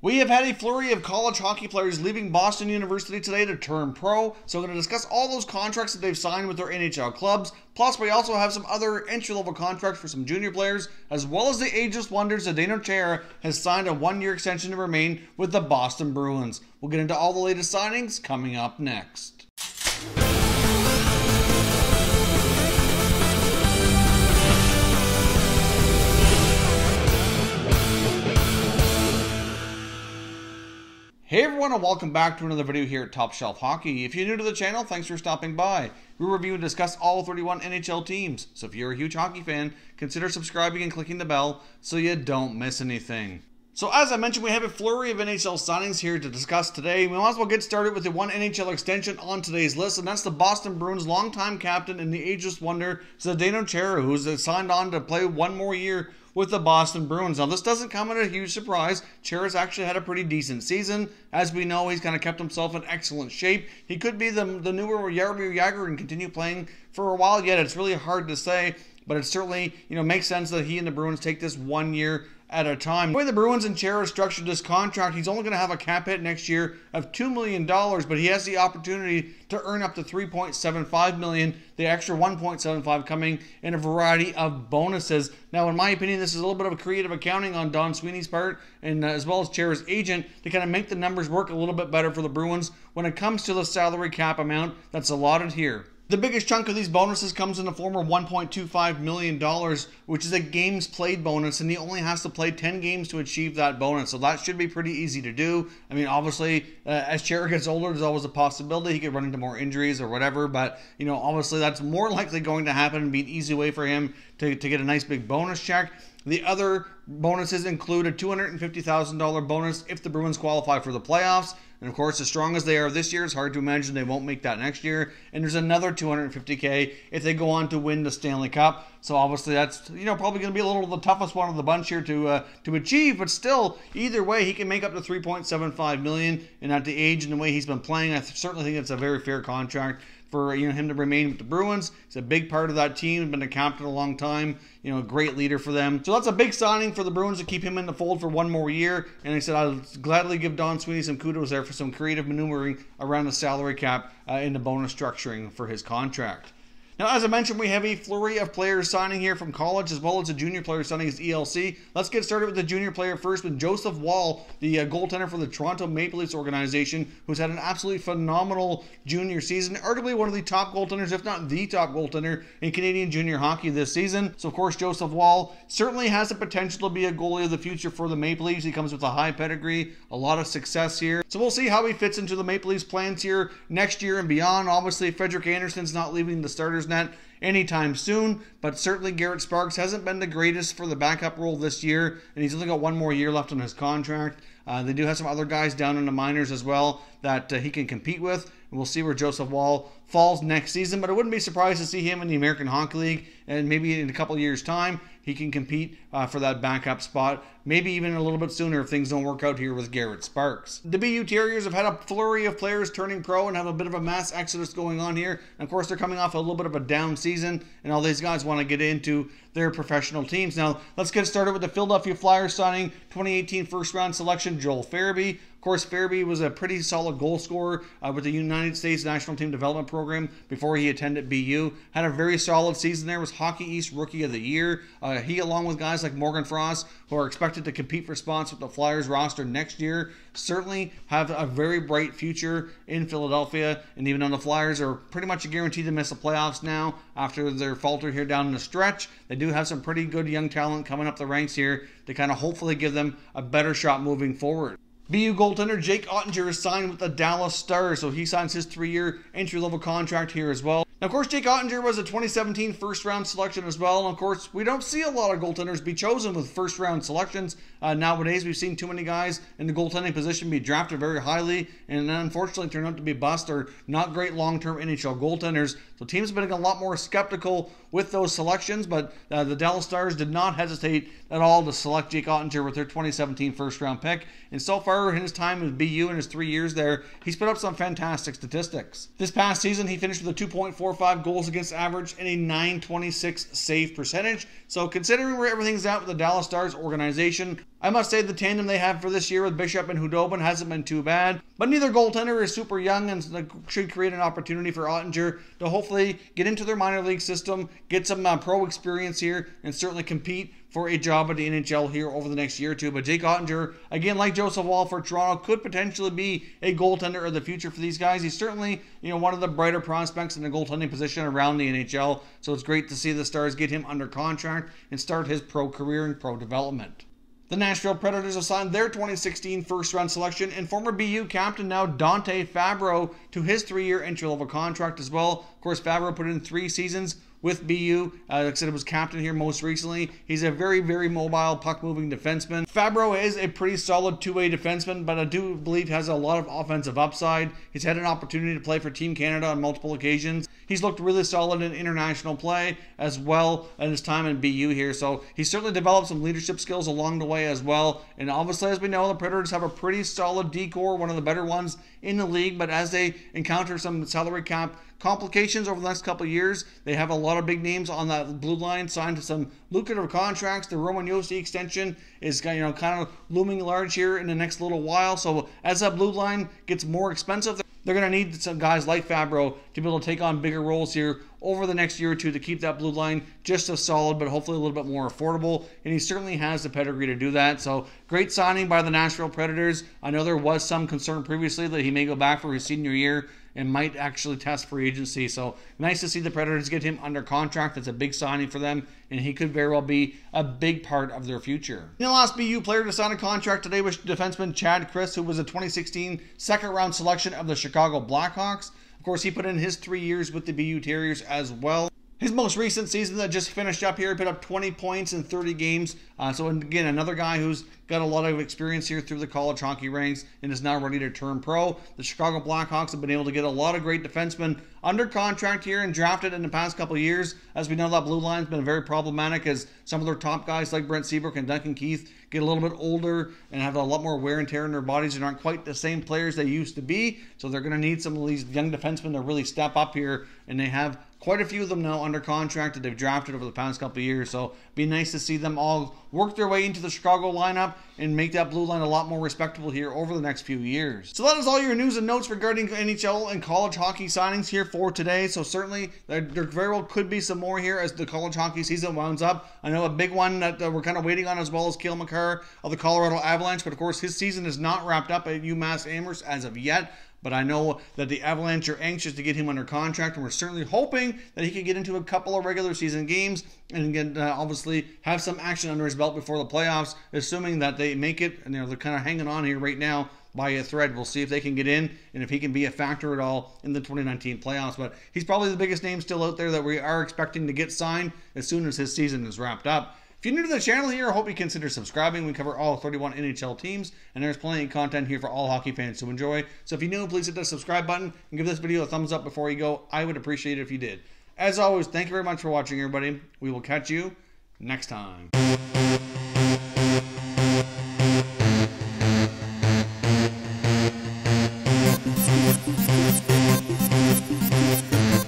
We have had a flurry of college hockey players leaving Boston University today to turn pro, so we're going to discuss all those contracts that they've signed with their NHL clubs. Plus, we also have some other entry-level contracts for some junior players, as well as the ageless wonders. Zdeno Chara has signed a one-year extension to remain with the Boston Bruins. We'll get into all the latest signings coming up next. Hey everyone, and welcome back to another video here at Top Shelf Hockey. If you're new to the channel, thanks for stopping by. We review and discuss all 31 NHL teams, so if you're a huge hockey fan, consider subscribing and clicking the bell so you don't miss anything. So as I mentioned, we have a flurry of NHL signings here to discuss today. We might as well get started with the one NHL extension on today's list, and that's the Boston Bruins longtime captain and the ageless wonder, Zdeno Chara, who's signed on to play one more year with the Boston Bruins. Now, this doesn't come at a huge surprise. Chara's actually had a pretty decent season. As we know, he's kind of kept himself in excellent shape. He could be the newer Jaromir Jagr and continue playing for a while yet. It's really hard to say, but it certainly, makes sense that he and the Bruins take this 1 year at a time. The way the Bruins and Chara structured this contract, he's only going to have a cap hit next year of $2 million, but he has the opportunity to earn up to $3.75 million, the extra $1.75 coming in a variety of bonuses. Now, in my opinion, this is a little bit of a creative accounting on Don Sweeney's part, and as well as Chara's agent, to kind of make the numbers work a little bit better for the Bruins when it comes to the salary cap amount that's allotted here. The biggest chunk of these bonuses comes in the form of $1.25 million, which is a games played bonus, and he only has to play 10 games to achieve that bonus. So that should be pretty easy to do. I mean, obviously, as Chara gets older, there's always a possibility he could run into more injuries or whatever, but, obviously that's more likely going to happen and be an easy way for him to get a nice big bonus check. The other bonuses include a $250,000 bonus if the Bruins qualify for the playoffs. And of course, as strong as they are this year, it's hard to imagine they won't make that next year. And there's another $250K if they go on to win the Stanley Cup. So obviously that's, probably going to be a little the toughest one of the bunch here to achieve. But still, either way, he can make up to $3.75 million. And at the age and the way he's been playing, I certainly think it's a very fair contract for him to remain with the Bruins. He's a big part of that team, been a captain a long time, a great leader for them. So that's a big signing for the Bruins to keep him in the fold for one more year. And I said I'll gladly give Don Sweeney some kudos there for some creative maneuvering around the salary cap in the bonus structuring for his contract. Now, as I mentioned, we have a flurry of players signing here from college, as well as a junior player signing as ELC. Let's get started with the junior player first with Joseph Woll, the goaltender for the Toronto Maple Leafs organization, who's had an absolutely phenomenal junior season, arguably one of the top goaltenders, if not the top goaltender in Canadian junior hockey this season. So, of course, Joseph Woll certainly has the potential to be a goalie of the future for the Maple Leafs. He comes with a high pedigree, a lot of success here. So we'll see how he fits into the Maple Leafs plans here next year and beyond. Obviously, Frederik Andersen's not leaving the starters net anytime soon, but certainly Garrett Sparks hasn't been the greatest for the backup role this year, and he's only got one more year left on his contract. They do have some other guys down in the minors as well that he can compete with, and we'll see where Joseph Woll falls next season, but I wouldn't be surprised to see him in the American Hockey League, and maybe in a couple years' time, he can compete for that backup spot, maybe even a little bit sooner if things don't work out here with Garrett Sparks. The BU Terriers have had a flurry of players turning pro and have a bit of a mass exodus going on here. And of course, they're coming off a little bit of a down season, and all these guys want to get into their professional teams. Now, let's get started with the Philadelphia Flyers signing 2018 first-round selection Joel Farabee. Of course, Farabee was a pretty solid goal scorer with the United States National Team Development Program before he attended BU. Had a very solid season there, was Hockey East Rookie of the Year. He, along with guys like Morgan Frost, who are expected to compete for spots with the Flyers roster next year, certainly have a very bright future in Philadelphia. And even though the Flyers are pretty much guaranteed to miss the playoffs now after their falter here down the stretch, they do have some pretty good young talent coming up the ranks here to kind of hopefully give them a better shot moving forward. BU goaltender Jake Oettinger is signed with the Dallas Stars, so he signs his 3-year entry-level contract here as well. Now, of course, Jake Oettinger was a 2017 first-round selection as well, and of course, we don't see a lot of goaltenders be chosen with first-round selections. Nowadays, we've seen too many guys in the goaltending position be drafted very highly, and then unfortunately turn out to be bust or not great long-term NHL goaltenders. So teams have been a lot more skeptical with those selections, but the Dallas Stars did not hesitate at all to select Jake Oettinger with their 2017 first-round pick. And so far in his time with BU in his 3 years there, he's put up some fantastic statistics. This past season, he finished with a 2.4 .445 goals against average and a .926 save percentage. So considering where everything's at with the Dallas Stars organization, I must say the tandem they have for this year with Bishop and Hudobin hasn't been too bad. But neither goaltender is super young and should create an opportunity for Oettinger to hopefully get into their minor league system, get some pro experience here, and certainly compete for a job at the NHL here over the next year or two. But Jake Oettinger, again, like Joseph Woll for Toronto, could potentially be a goaltender of the future for these guys. He's certainly, one of the brighter prospects in the goaltending position around the NHL. So it's great to see the Stars get him under contract and start his pro career and pro development. The Nashville Predators have signed their 2016 first-round selection and former BU captain now Dante Fabbro to his 3-year entry-level contract as well. Of course, Fabbro put in 3 seasons with BU. Like I said, it was captain here most recently. He's a very, very mobile, puck-moving defenseman. Fabbro is a pretty solid two-way defenseman, but I do believe has a lot of offensive upside. He's had an opportunity to play for Team Canada on multiple occasions. He's looked really solid in international play as well in his time in BU here. So he's certainly developed some leadership skills along the way as well. And obviously, as we know, the Predators have a pretty solid D-core, one of the better ones in the league. But as they encounter some salary cap complications over the next couple of years, they have a lot of big names on that blue line signed to some lucrative contracts. The Roman Josi extension is kind of looming large here in the next little while. So as that blue line gets more expensive, they're going to need some guys like Fabbro to be able to take on bigger roles here over the next year or two to keep that blue line just as solid, but hopefully a little bit more affordable. And he certainly has the pedigree to do that. So great signing by the Nashville Predators. I know there was some concern previously that he may go back for his senior year and might actually test free agency. So nice to see the Predators get him under contract. That's a big signing for them, and he could very well be a big part of their future. And the last BU player to sign a contract today was defenseman Chad Krys, who was a 2016 second-round selection of the Chicago Blackhawks. Of course, he put in his 3 years with the BU Terriers as well. His most recent season that just finished up here, he put up 20 points in 30 games. So again, another guy who's got a lot of experience here through the college hockey ranks and is now ready to turn pro. The Chicago Blackhawks have been able to get a lot of great defensemen under contract here and drafted in the past couple of years. As we know, that blue line's been very problematic as some of their top guys like Brent Seabrook and Duncan Keith get a little bit older and have a lot more wear and tear in their bodies and aren't quite the same players they used to be. So they're going to need some of these young defensemen to really step up here, and they have quite a few of them now under contract that they've drafted over the past couple of years. So be nice to see them all work their way into the Chicago lineup and make that blue line a lot more respectable here over the next few years. So that is all your news and notes regarding NHL and college hockey signings here for today. So certainly there very well could be some more here as the college hockey season winds up. I know a big one that we're kind of waiting on as well as Cale Makar of the Colorado Avalanche, but of course his season is not wrapped up at UMass Amherst as of yet. But I know that the Avalanche are anxious to get him under contract, and we're certainly hoping that he can get into a couple of regular season games and get, obviously have some action under his belt before the playoffs, assuming that they make it. And they're kind of hanging on here right now by a thread. We'll see if they can get in and if he can be a factor at all in the 2019 playoffs. But he's probably the biggest name still out there that we are expecting to get signed as soon as his season is wrapped up. If you're new to the channel here, I hope you consider subscribing. We cover all 31 NHL teams, and there's plenty of content here for all hockey fans to enjoy. So if you're new, please hit the subscribe button and give this video a thumbs up before you go. I would appreciate it if you did. As always, thank you very much for watching, everybody. We will catch you next time.